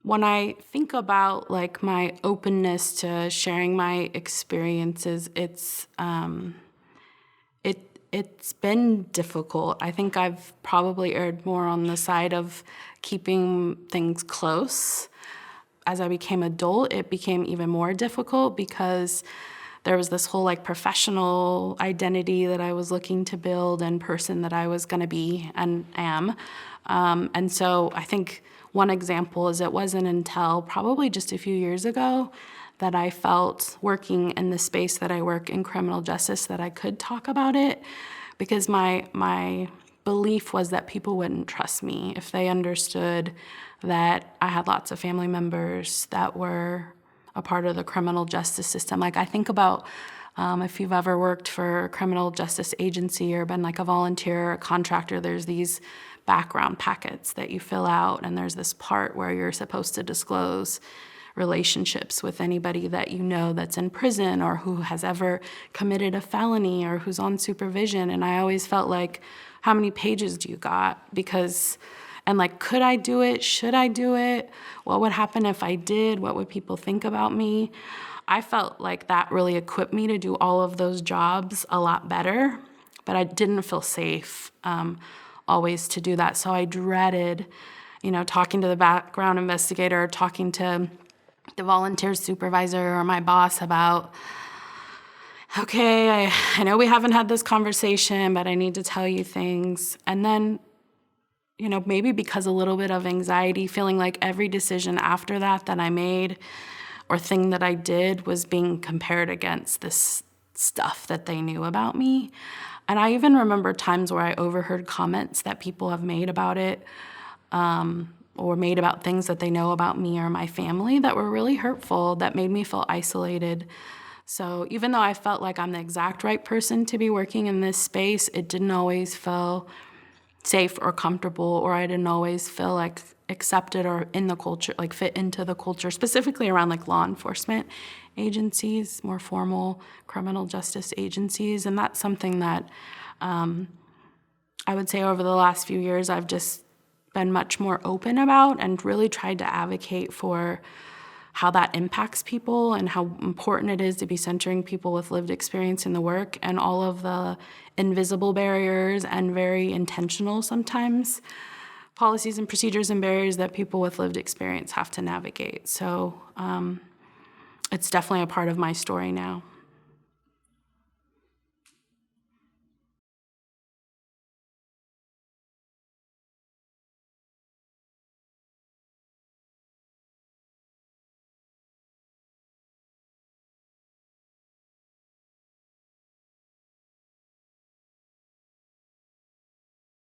when I think about like my openness to sharing my experiences, it's been difficult. I think I've probably erred more on the side of keeping things close. As I became adult, it became even more difficult because there was this whole like professional identity that I was looking to build and person that I was going to be and am. And so I think one example is it wasn't until probably just a few years ago that I felt working in the space that I work in criminal justice that I could talk about it, because my belief was that people wouldn't trust me if they understood that I had lots of family members that were a part of the criminal justice system. Like I think about if you've ever worked for a criminal justice agency or been like a volunteer or a contractor, there's these background packets that you fill out, and there's this part where you're supposed to disclose relationships with anybody that you know that's in prison or who has ever committed a felony or who's on supervision. And I always felt like, how many pages do you got? And like, could I do it? Should I do it? What would happen if I did? What would people think about me? I felt like that really equipped me to do all of those jobs a lot better, but I didn't feel safe always to do that. So I dreaded, talking to the background investigator, or talking to the volunteer supervisor or my boss about, okay, I know we haven't had this conversation, but I need to tell you things. And then, maybe because a little bit of anxiety, feeling like every decision after that I made or thing that I did was being compared against this stuff that they knew about me. And I even remember times where I overheard comments that people have made about it, or made about things that they know about me or my family that were really hurtful, that made me feel isolated. So even though I felt like I'm the exact right person to be working in this space, it didn't always feel safe or comfortable, or I didn't always feel like accepted or in the culture, like fit into the culture, specifically around like law enforcement agencies, more formal criminal justice agencies. And that's something that I would say over the last few years I've just been much more open about and really tried to advocate for how that impacts people and how important it is to be centering people with lived experience in the work and all of the invisible barriers and very intentional sometimes policies and procedures and barriers that people with lived experience have to navigate. So it's definitely a part of my story now.